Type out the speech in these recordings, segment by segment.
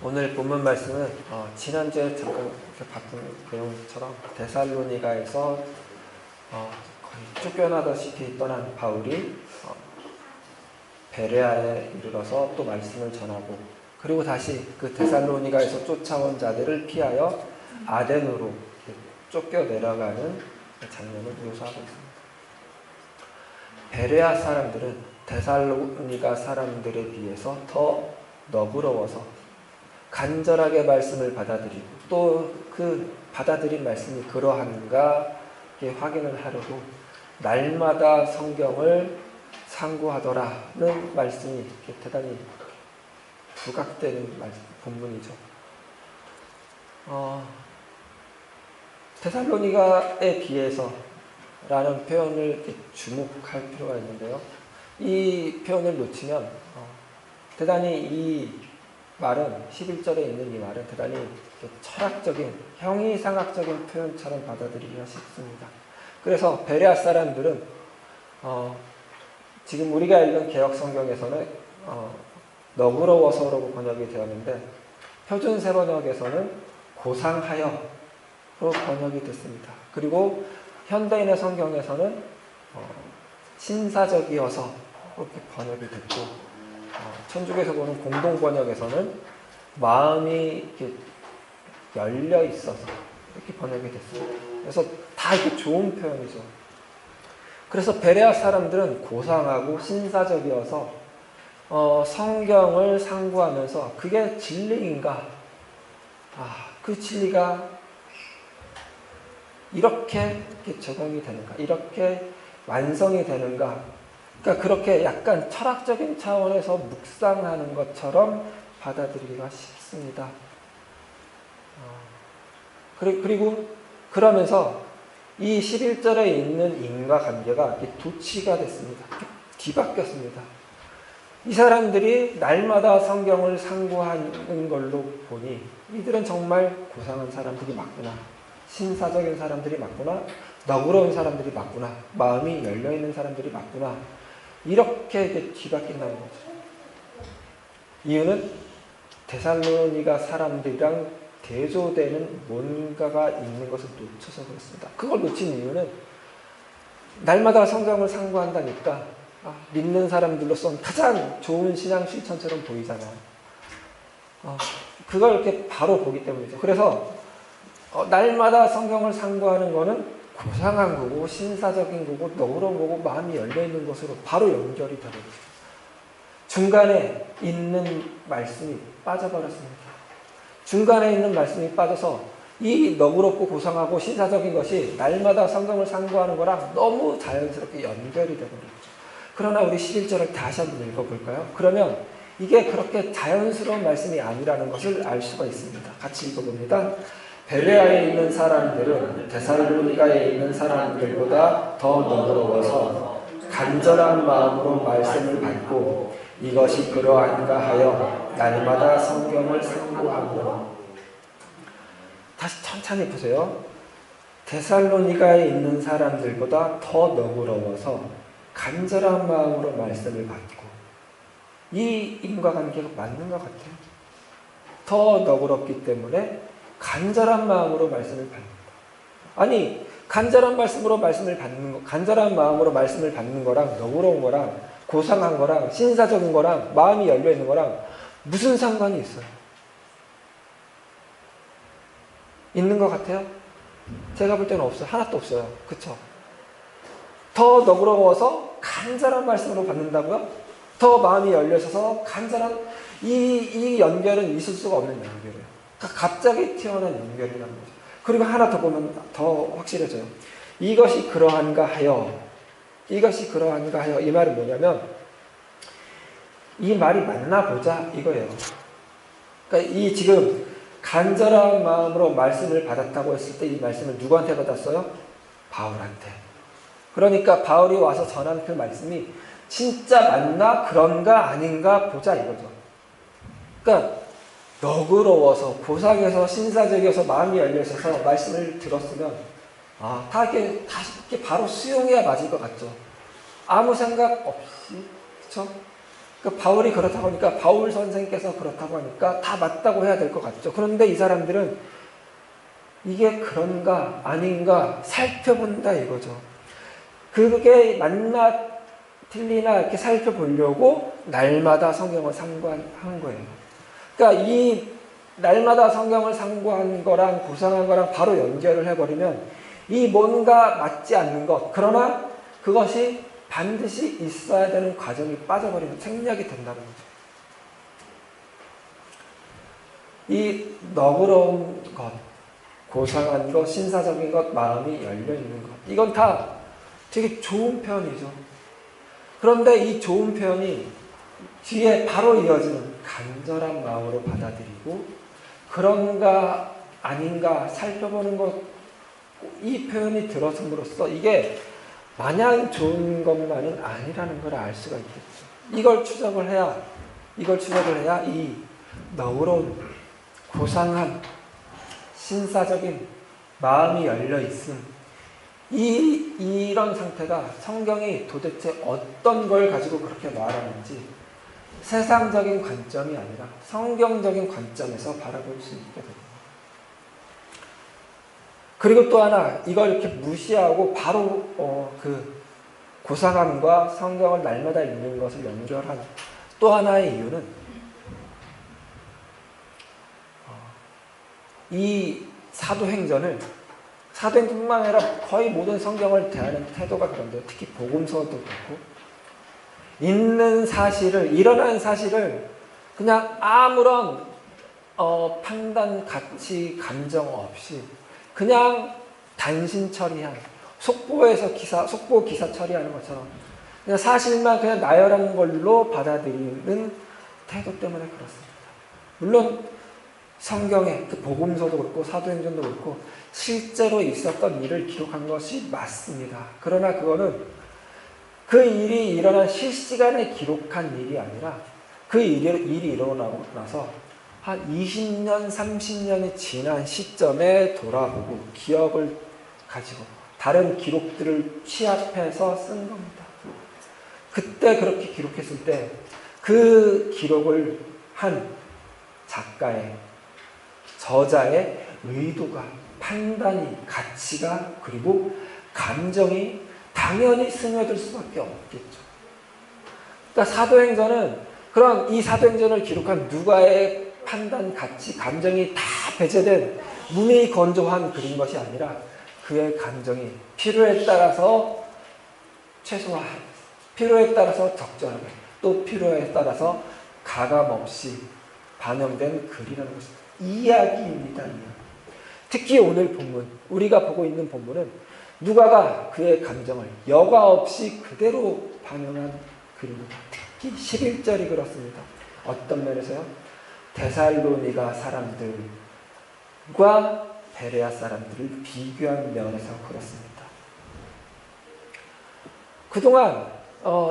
오늘 본문 말씀은 지난주에 잠깐 봤던 내용처럼 데살로니가에서 거의 쫓겨나다시피 떠난 바울이 베레아에 이르러서 또 말씀을 전하고, 그리고 다시 그 데살로니가에서 쫓아온 자들을 피하여 아덴으로 쫓겨 내려가는 장면을 묘사하고 있습니다. 베레아 사람들은 데살로니가 사람들에 비해서 더 너그러워서 간절하게 말씀을 받아들이고, 또 그 받아들인 말씀이 그러한가 확인을 하려고 날마다 성경을 상고하더라는 말씀이 대단히 부각되는 본문이죠. 데살로니가에 비해서 라는 표현을 주목할 필요가 있는데요. 이 표현을 놓치면 대단히 이 말은, 11절에 있는 이 말은 대단히 철학적인, 형이상학적인 표현처럼 받아들이기가 쉽습니다. 그래서 베레아 사람들은 지금 우리가 읽은 개역 성경에서는 너그러워서라고 번역이 되었는데, 표준 세번역에서는 고상하여로 번역이 됐습니다. 그리고 현대인의 성경에서는 신사적이어서 이렇게 번역이 됐고, 천주교에서 보는 공동 번역에서는 마음이 이렇게 열려 있어서 이렇게 번역이 됐습니다. 그래서 다 이렇게 좋은 표현이죠. 그래서 베레아 사람들은 고상하고 신사적이어서 성경을 상고하면서 그게 진리인가? 그 진리가 이렇게 적용이 되는가? 이렇게 완성이 되는가? 그러니까 그렇게 약간 철학적인 차원에서 묵상하는 것처럼 받아들이기가 쉽습니다. 그리고 그러면서 이 11절에 있는 인과관계가 도치가 됐습니다. 뒤바뀌었습니다. 이 사람들이 날마다 성경을 상고하는 걸로 보니 이들은 정말 고상한 사람들이 맞구나, 신사적인 사람들이 맞구나, 너그러운 사람들이 맞구나, 마음이 열려있는 사람들이 맞구나, 이렇게 뒤바뀐다는 거죠. 이유는 데살로니가 사람들이랑 대조되는 뭔가가 있는 것을 놓쳐서 그렇습니다. 그걸 놓친 이유는 날마다 성경을 상고한다니까 믿는 사람들로서는 가장 좋은 신앙 실천처럼 보이잖아요. 그걸 이렇게 바로 보기 때문이죠. 그래서 날마다 성경을 상고하는 거는 고상한 거고, 신사적인 거고, 너그러운 거고, 마음이 열려있는 것으로 바로 연결이 되거든요. 중간에 있는 말씀이 빠져버렸습니다. 중간에 있는 말씀이 빠져서 이 너그럽고 고상하고 신사적인 것이 날마다 성경을 상고하는 거랑 너무 자연스럽게 연결이 되버렸죠. 그러나 우리 11절을 다시 한번 읽어볼까요? 그러면 이게 그렇게 자연스러운 말씀이 아니라는 것을 알 수가 있습니다. 같이 읽어봅니다. 베레아에 있는 사람들은 데살로니가에 있는 사람들보다 더 너그러워서 간절한 마음으로 말씀을 받고 이것이 그러한가 하여 날마다 성경을 상고하고. 다시 천천히 보세요. 데살로니가에 있는 사람들보다 더 너그러워서 간절한 마음으로 말씀을 받고. 이 인과관계가 맞는 것 같아요. 더 너그럽기 때문에 간절한 마음으로 말씀을 받는다. 아니, 간절한 말씀으로 말씀을 받는 거, 간절한 마음으로 말씀을 받는 거랑 너그러운 거랑 고상한 거랑 신사적인 거랑 마음이 열려 있는 거랑 무슨 상관이 있어요? 있는 것 같아요? 제가 볼 때는 없어요. 하나도 없어요. 그쵸? 더 너그러워서 간절한 말씀으로 받는다고요? 더 마음이 열려 있어서 간절한 이 연결은 있을 수가 없는 연결이에요. 갑자기 튀어나온 연결이라는 거죠. 그리고 하나 더 보면 더 확실해져요. 이것이 그러한가 하여. 이것이 그러한가 하여. 이 말은 뭐냐면 이 말이 맞나 보자 이거예요. 그러니까 이 지금 간절한 마음으로 말씀을 받았다고 했을 때 이 말씀을 누구한테 받았어요? 바울한테. 그러니까 바울이 와서 전한 그 말씀이 진짜 맞나 그런가 아닌가 보자 이거죠. 그러니까 너그러워서 고상해서 신사적이어서 마음이 열려있어서 말씀을 들었으면 다 이렇게 바로 수용해야 맞을 것 같죠. 아무 생각 없이, 그렇죠? 그 바울이 그렇다고 하니까 바울 선생께서 그렇다고 하니까 다 맞다고 해야 될 것 같죠. 그런데 이 사람들은 이게 그런가 아닌가 살펴본다 이거죠. 그게 맞나 틀리나 이렇게 살펴보려고 날마다 성경을 상고한 거예요. 그러니까 이 날마다 성경을 상고한 거랑 구상한 거랑 바로 연결을 해버리면 이 뭔가 맞지 않는 것, 그러나 그것이 반드시 있어야 되는 과정이 빠져버리는 생략이 된다는 거죠. 이 너그러운 것, 고상한 것, 신사적인 것, 마음이 열려있는 것, 이건 다 되게 좋은 표현이죠. 그런데 이 좋은 표현이 뒤에 바로 이어지는 간절한 마음으로 받아들이고 그런가 아닌가 살펴보는 것, 이 표현이 들어섬으로써 이게 마냥 좋은 것만은 아니라는 걸 알 수가 있겠죠. 이걸 추적을 해야 이 너그러운 고상한 신사적인 마음이 열려 있음, 이런 상태가 성경이 도대체 어떤 걸 가지고 그렇게 말하는지 세상적인 관점이 아니라 성경적인 관점에서 바라볼 수 있게 됩니다. 그리고 또 하나, 이걸 이렇게 무시하고 바로 그 고상함과 성경을 날마다 읽는 것을 연결한 또 하나의 이유는 이 사도행전뿐만 아니라 거의 모든 성경을 대하는 태도가 그런데요. 특히 복음서도 그렇고 일어난 사실을 그냥 아무런 판단, 가치, 감정 없이 그냥 단신 처리한 속보 기사 처리하는 것처럼 그냥 사실만 그냥 나열한 걸로 받아들이는 태도 때문에 그렇습니다. 물론 성경에 그 복음서도 그렇고 사도행전도 그렇고 실제로 있었던 일을 기록한 것이 맞습니다. 그러나 그거는 그 일이 일어난 실시간에 기록한 일이 아니라 그 일이 일어나고 나서 한 20년, 30년이 지난 시점에 돌아보고 기억을 가지고 다른 기록들을 취합해서 쓴 겁니다. 그때 그렇게 기록했을 때 그 기록을 한 작가의, 저자의 의도가, 판단이, 가치가, 그리고 감정이 당연히 스며들 수밖에 없겠죠. 그러니까 사도행전은 그런 이 사도행전을 기록한 누가의 판단, 가치, 감정이 다 배제된 문이 건조한 그린 것이 아니라 그의 감정이 필요에 따라서 최소화, 필요에 따라서 적절하게, 또 필요에 따라서 가감없이 반영된 글이라는 것입니다. 이야기입니다. 특히 오늘 본문, 우리가 보고 있는 본문은 누가가 그의 감정을 여과 없이 그대로 반영한 글입니다. 특히 11절이 그렇습니다. 어떤 면에서요? 데살로니가 사람들과 베레아 사람들을 비교한 면에서 그렇습니다. 그동안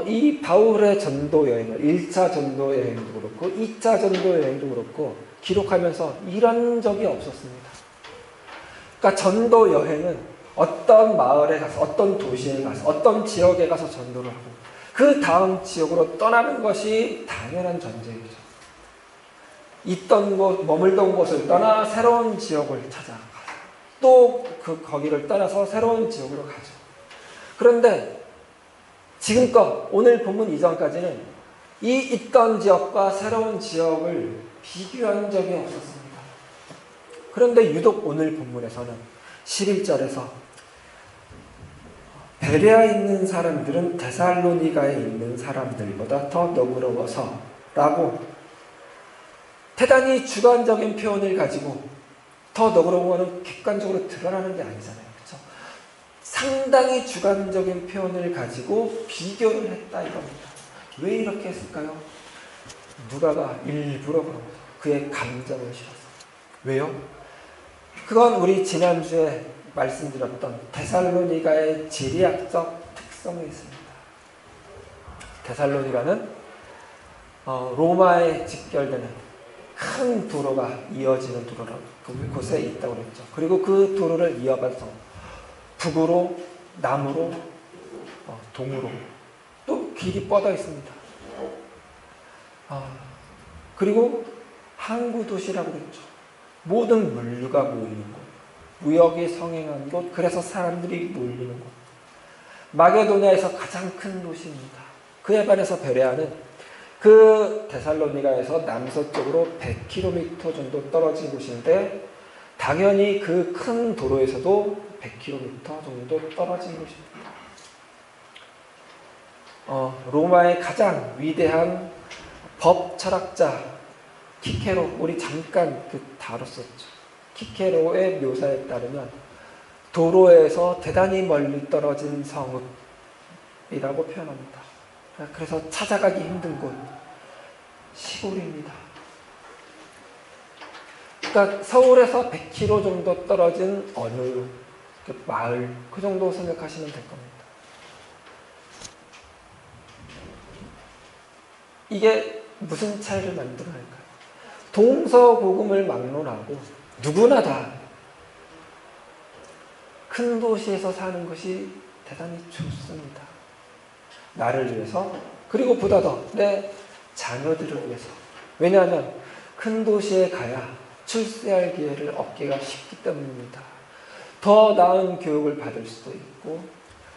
이 바울의 전도 여행을 1차 전도 여행도 그렇고 2차 전도 여행도 그렇고 기록하면서 이런 적이 없었습니다. 그러니까 전도 여행은 어떤 마을에 가서, 어떤 도시에 가서, 어떤 지역에 가서 전도를 하고 그 다음 지역으로 떠나는 것이 당연한 전제이죠. 머물던 곳을 떠나 새로운 지역을 찾아가서 또 거기를 떠나서 새로운 지역으로 가죠. 그런데 지금껏 오늘 본문 이전까지는 이 있던 지역과 새로운 지역을 비교한 적이 없었습니다. 그런데 유독 오늘 본문에서는 11절에서 베레아에 있는 사람들은 데살로니가에 있는 사람들보다 더 너그러워서 라고 대단히 주관적인 표현을 가지고 더 너그러운 거는 객관적으로 드러나는 게 아니잖아요. 그렇죠? 상당히 주관적인 표현을 가지고 비교를 했다 이겁니다. 왜 이렇게 했을까요? 누가가 일부러 그런 거죠. 그의 감정을 실어서. 왜요? 그건 우리 지난주에 말씀드렸던 데살로니가의 지리학적 특성이 있습니다. 데살로니가는 로마에 직결되는 큰 도로가 이어지는 도로라고 그곳에 있다고 그랬죠. 그리고 그 도로를 이어가서 북으로, 남으로, 동으로 또 길이 뻗어 있습니다. 그리고 항구 도시라고 그랬죠. 모든 물류가 모이는 곳, 무역이 성행한 곳, 그래서 사람들이 몰리는 곳. 마게도냐에서 가장 큰 도시입니다. 그에 반해서 베레아는 그 데살로니가에서 남서쪽으로 100km 정도 떨어진 곳인데 당연히 그 큰 도로에서도 100km 정도 떨어진 곳입니다. 로마의 가장 위대한 법 철학자 키케로, 우리 잠깐 다뤘었죠. 키케로의 묘사에 따르면 도로에서 대단히 멀리 떨어진 성읍이라고 표현합니다. 그래서 찾아가기 힘든 곳, 시골입니다. 그러니까 서울에서 100km 정도 떨어진 어느 마을, 그 정도 생각하시면 될 겁니다. 이게 무슨 차이를 만들어낼까요? 동서고금을 막론하고 누구나 다 큰 도시에서 사는 것이 대단히 좋습니다. 나를 위해서, 그리고 보다 더 내 자녀들을 위해서. 왜냐하면 큰 도시에 가야 출세할 기회를 얻기가 쉽기 때문입니다. 더 나은 교육을 받을 수도 있고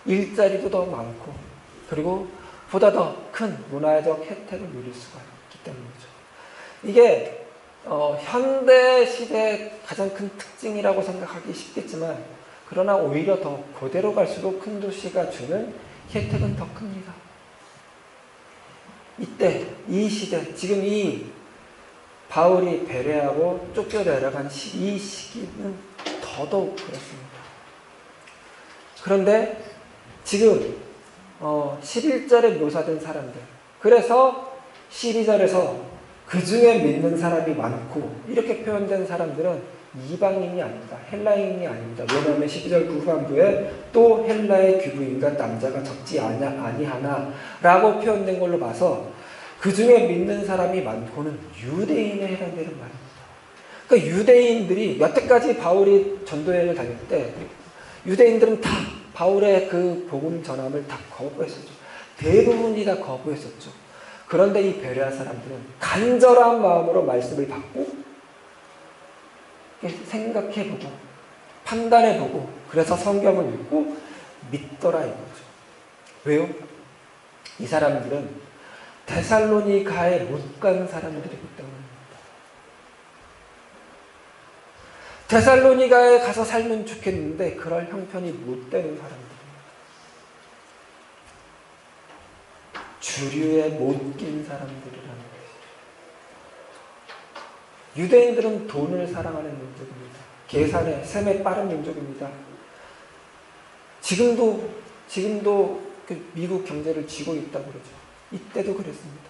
일자리도 더 많고 그리고 보다 더 큰 문화적 혜택을 누릴 수가 있기 때문이죠. 이게 현대 시대의 가장 큰 특징이라고 생각하기 쉽겠지만 그러나 오히려 더 고대로 갈수록 큰 도시가 주는 혜택은 더 큽니다. 이때, 이 시대, 지금 이 바울이 베레아로 쫓겨내려간 이 시기는 더더욱 그렇습니다. 그런데 지금 11절에 묘사된 사람들, 그래서 12절에서 그 중에 믿는 사람이 많고 이렇게 표현된 사람들은 이방인이 아닙니다. 헬라인이 아닙니다. 왜냐하면 12절 후반부에 또 헬라의 귀부인과 남자가 적지 아니하나 라고 표현된 걸로 봐서 그 중에 믿는 사람이 많고는 유대인에 해당되는 말입니다. 그러니까 유대인들이 여태까지 바울이 전도여행을 다닐 때 유대인들은 다 바울의 그 복음 전함을 다 거부했었죠. 대부분이 다 거부했었죠. 그런데 이 베레아 사람들은 간절한 마음으로 말씀을 받고 생각해보고 판단해보고 그래서 성경을 읽고 믿더라 이거죠. 왜요? 이 사람들은 데살로니가에 못 간 사람들이기 때문입니다. 데살로니가에 가서 살면 좋겠는데 그럴 형편이 못 되는 사람들입니다. 주류에 못 낀 사람들이라는 것이죠. 유대인들은 돈을 사랑하는 민족입니다. 계산에, 셈에 빠른 민족입니다. 지금도 미국 경제를 쥐고 있다고 그러죠. 이때도 그랬습니다.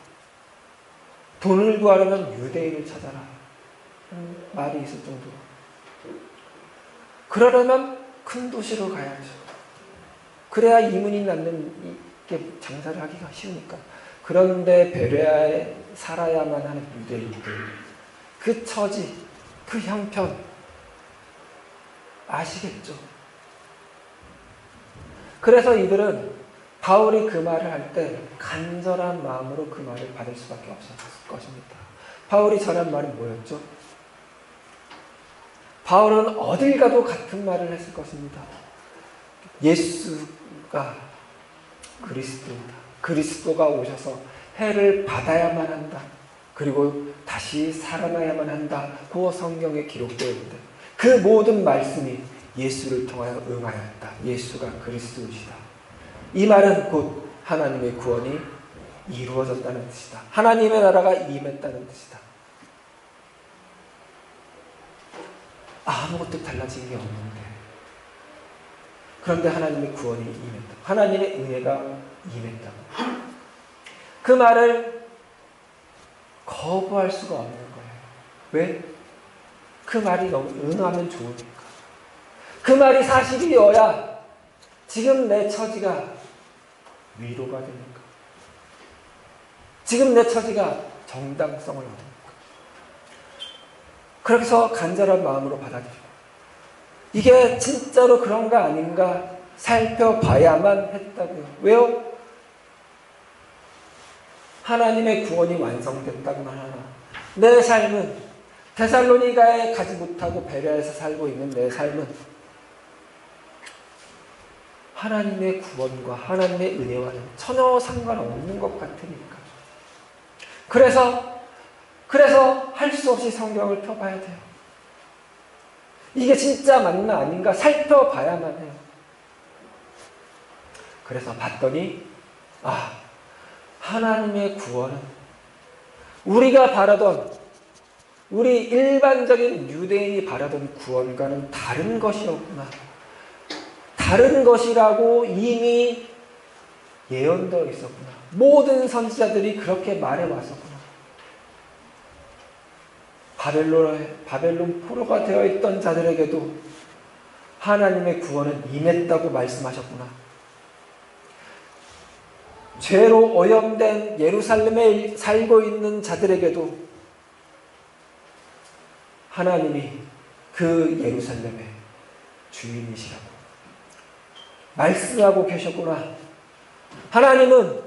돈을 구하려면 유대인을 찾아라. 말이 있을 정도로. 그러려면 큰 도시로 가야죠. 그래야 이문이 낳는 장사를 하기가 쉬우니까. 그런데 베레아에 살아야만 하는 유대인들. 그 처지, 그 형편 아시겠죠? 그래서 이들은 바울이 그 말을 할 때 간절한 마음으로 그 말을 받을 수밖에 없었을 것입니다. 바울이 전한 말은 뭐였죠? 바울은 어딜 가도 같은 말을 했을 것입니다. 예수가 그리스도이다. 그리스도가 오셔서 해를 받아야만 한다. 그리고 다시 살아나야만 한다. 그 성경에 기록되어 있는데 그 모든 말씀이 예수를 통하여 응하였다. 예수가 그리스도이시다. 이 말은 곧 하나님의 구원이 이루어졌다는 뜻이다. 하나님의 나라가 임했다는 뜻이다. 아무것도 달라진 게 없는데 그런데 하나님의 구원이 임했다. 하나님의 은혜가 임했다. 그 말을 거부할 수가 없는 거예요. 왜? 그 말이 너무 응하면 좋으니까. 그 말이 사실이어야 지금 내 처지가 위로가 되니까. 지금 내 처지가 정당성을 얻으니까. 그래서 간절한 마음으로 받아들이고 이게 진짜로 그런가 아닌가 살펴봐야만 했다고요. 왜요? 하나님의 구원이 완성됐다고만 하나 내 삶은 데살로니가에 가지 못하고 베레아에서 살고 있는 내 삶은 하나님의 구원과 하나님의 은혜와는 전혀 상관없는 것 같으니까. 그래서 할 수 없이 성경을 펴봐야 돼요. 이게 진짜 맞나 아닌가 살펴봐야만 해요. 그래서 봤더니 하나님의 구원은 우리가 바라던 우리 일반적인 유대인이 바라던 구원과는 다른 것이었구나. 다른 것이라고 이미 예언되어 있었구나. 모든 선지자들이 그렇게 말해왔었구나. 바벨론 포로가 되어 있던 자들에게도 하나님의 구원은 임했다고 말씀하셨구나. 죄로 오염된 예루살렘에 살고 있는 자들에게도 하나님이 그 예루살렘의 주인이시라고 말씀하고 계셨구나. 하나님은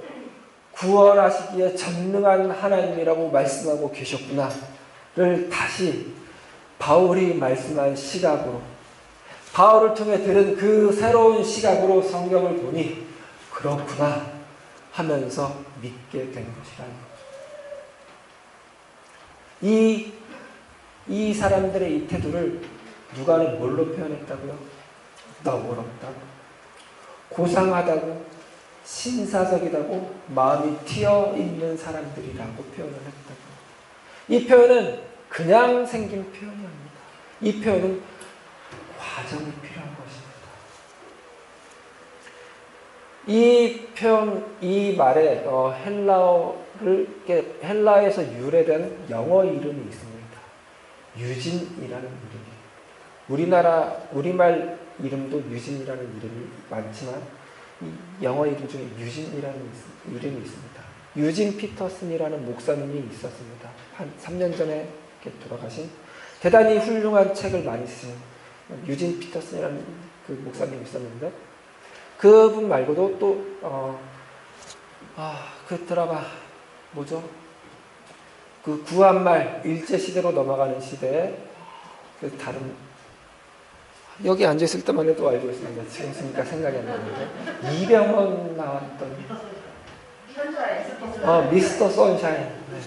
구원하시기에 전능한 하나님이라고 말씀하고 계셨구나를 다시 바울이 말씀한 시각으로, 바울을 통해 들은 그 새로운 시각으로 성경을 보니 그렇구나 하면서 믿게 된 것이라는 거죠. 이 사람들의 이 태도를 누가는 뭘로 표현했다고요? 너그럽다고, 고상하다고, 신사적이다고, 마음이 튀어있는 사람들이라고 표현을 했다고. 이 표현은 그냥 생긴 표현이 아닙니다. 이 표현은 과정이 필요한 것입니다. 이 말에 헬라에서 유래된 영어 이름이 있습니다. 유진이라는 이름이. 우리말 이름도 유진이라는 이름이 많지만 이 영어 이름 중에 유진이라는 이름이 있습니다. 유진 피터슨이라는 목사님이 있었습니다. 한 3년 전에 돌아가신 대단히 훌륭한 책을 많이 쓰신 유진 피터슨이라는 그 목사님이 있었는데, 그분 말고도 또 그 드라마 뭐죠? 그 구한말 일제시대로 넘어가는 시대에 그 다른, 여기 앉아있을 때만 해도 알고 있습니다. 지금 쓰니까 생각이 안 나는데 이병헌 나왔던 미스터 선샤인. 네.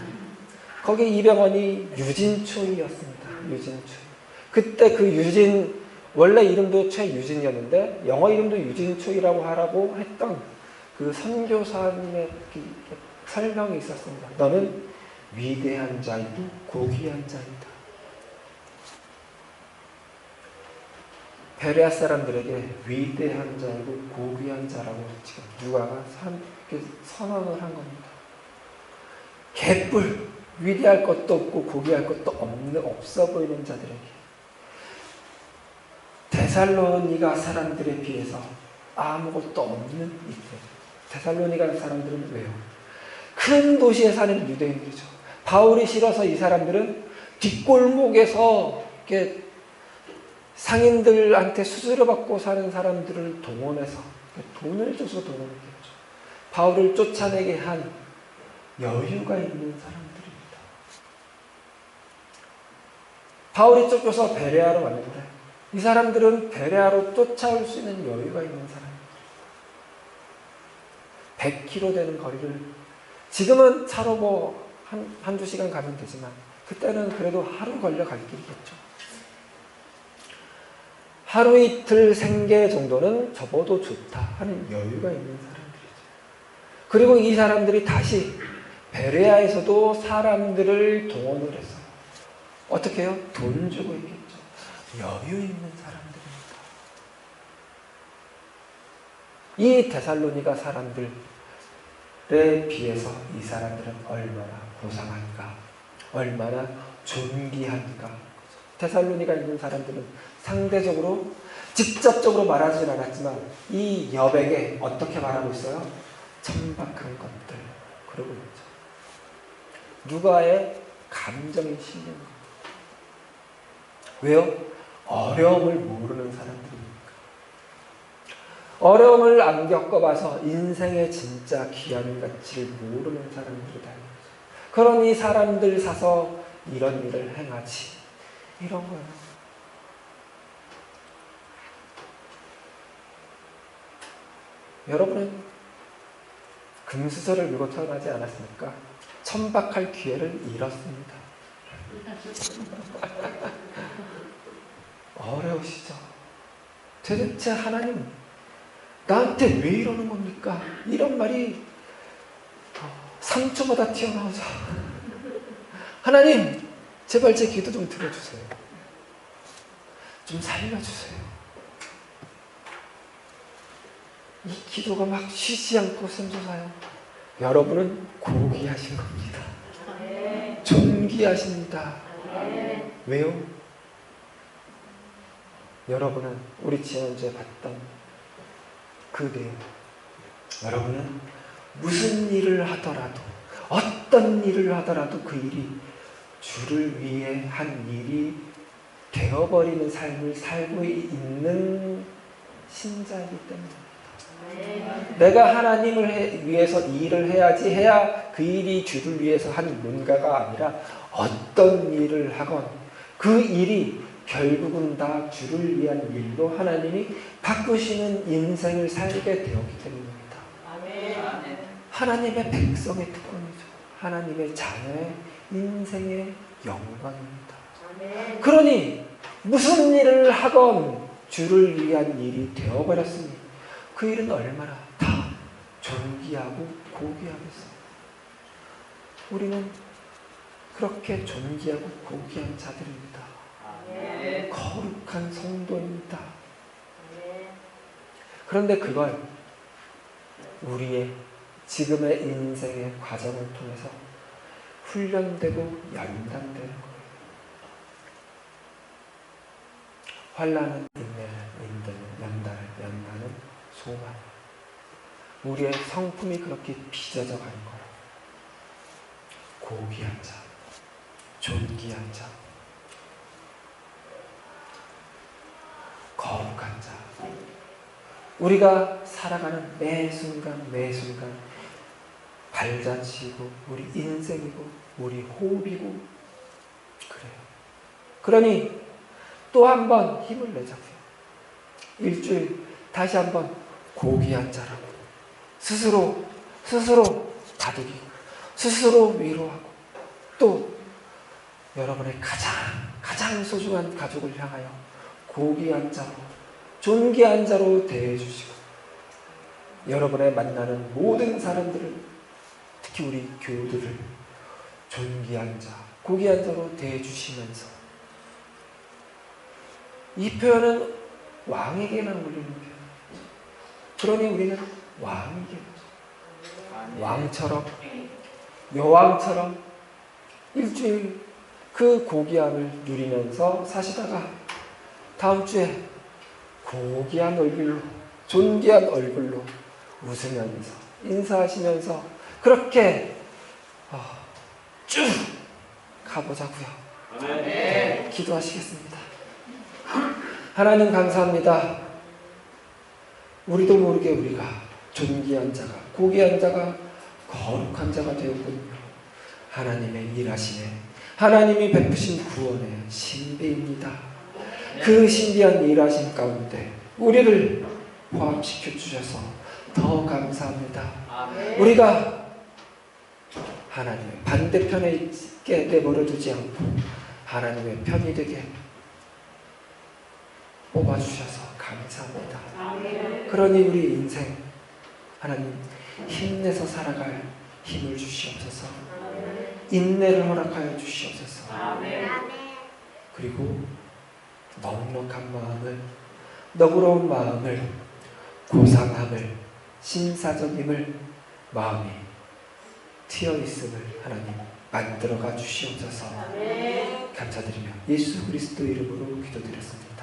거기 이병헌이 유진초이였습니다. 유진초이. 그때 그 유진, 원래 이름도 최유진이었는데 영어 이름도 유진초이라고 하라고 했던 그 선교사님의 설명이 있었습니다. 너는 위대한 자이고 고귀한 자이다. 베레아 사람들에게 위대한 자이고 고귀한 자라고 지금 누가가 선언을 한 겁니다. 개뿔, 위대할 것도 없고 고귀할 것도 없어 보이는 자들에게, 데살로니가 사람들에 비해서 아무것도 없는 이들. 데살로니가 사람들은 왜요? 큰 도시에 사는 유대인들이죠. 바울이 싫어서 이 사람들은 뒷골목에서 이렇게 상인들한테 수수료 받고 사는 사람들을 동원해서 돈을 줘서 동원했겠죠. 바울을 쫓아내게 한 여유가 있는 사람들입니다. 바울이 쫓겨서 베레아로 왔는데 이 사람들은 베레아로 쫓아올 수 있는 여유가 있는 사람입니다. 100km 되는 거리를, 지금은 차로 뭐 한두 시간 가면 되지만 그때는 그래도 하루 걸려 갈 길이겠죠. 하루 이틀 생계 정도는 접어도 좋다 하는 여유가 있는 사람들이죠. 그리고 이 사람들이 다시 베레아에서도 사람들을 동원을 해서 어떻게 해요? 돈 주고 있겠죠. 여유 있는 사람들입니다. 이 데살로니가 사람들에 비해서 이 사람들은 얼마나 고상한가, 얼마나 존귀한가. 데살로니가 있는 사람들은 상대적으로 직접적으로 말하지는 않았지만 이 여백에 어떻게 말하고 있어요? 천박한 것들 그러고 있죠. 누가의 감정이 실린 겁니다. 왜요? 어려움을 모르는 사람들이니까. 어려움을 안 겪어봐서 인생의 진짜 귀한 가치를 모르는 사람들이다. 그러니 사람들 사서 이런 일을 행하지. 이런 거예요. 여러분은 금수저를 밀고 태어나지 않았습니까? 천박할 기회를 잃었습니다. 어려우시죠? 도대체 하나님 나한테 왜 이러는 겁니까? 이런 말이 상처마다 튀어나오죠. 하나님 제발 제 기도 좀 들어주세요. 좀 살려주세요. 이 기도가 막 쉬지 않고 샘솟아요. 여러분은 고귀하신 겁니다. 존귀하십니다. 왜요? 여러분은 우리 지난주에 봤던 그 내용, 여러분은 무슨 일을 하더라도 어떤 일을 하더라도 그 일이 주를 위해 한 일이 되어버리는 삶을 살고 있는 신자이기 때문입니다. 내가 하나님을 위해서 이 일을 해야 그 일이 주를 위해서 한 뭔가가 아니라 어떤 일을 하건 그 일이 결국은 다 주를 위한 일로 하나님이 바꾸시는 인생을 살게 되었기 때문입니다. 하나님의 백성의 특권이죠. 하나님의 자녀의 인생의 영광입니다. 그러니 무슨 일을 하건 주를 위한 일이 되어버렸으니 그 일은 얼마나 다 존귀하고 고귀하겠어요. 우리는 그렇게 존귀하고 고귀한 자들입니다. 거룩한 성도입니다. 그런데 그걸 우리의 지금의 인생의 과정을 통해서 훈련되고 연단되는 거예요. 환난은 인내를, 인내는 연단을, 연단은 소망. 우리의 성품이 그렇게 빚어져 가는 거예요. 고귀한 자, 존귀한 자, 거룩한 자. 우리가 살아가는 매 순간 매 순간 발자취고 우리 인생이고 우리 호흡이고 그래요. 그러니 또 한 번 힘을 내자고요. 일주일 다시 한번 고귀한 자라고 스스로 다독이고 스스로 위로하고 또 여러분의 가장 소중한 가족을 향하여 고귀한 자로 존귀한 자로 대해주시고 여러분의 만나는 모든 사람들을 특히 우리 교우들을 존귀한 자, 고귀한 자로 대해주시면서 이 표현은 왕에게만 올리는 표현. 그러니 우리는 왕에게 왕처럼 여왕처럼 일주일 그 고귀함을 누리면서 사시다가 다음 주에 고귀한 얼굴로 존귀한 얼굴로 웃으면서 인사하시면서 그렇게 쭉 가보자고요. 네, 기도하시겠습니다. 하나님 감사합니다. 우리도 모르게 우리가 존귀한 자가 고귀한 자가 거룩한 자가 되었군요. 하나님의 일하심에 하나님이 베푸신 구원의 신비입니다. 그 신비한 일하심 가운데 우리를 포함시켜 주셔서 더 감사합니다. 우리가 하나님의 반대편에 있게 내버려 두지 않고 하나님의 편이 되게 뽑아주셔서 감사합니다. 그러니 우리 인생 하나님 힘내서 살아갈 힘을 주시옵소서. 인내를 허락하여 주시옵소서. 그리고 넉넉한 마음을, 너그러운 마음을, 고상함을, 신사적임을, 마음이 트여있음을 하나님 만들어가 주시옵소서. 감사드리며 예수 그리스도 이름으로 기도드렸습니다.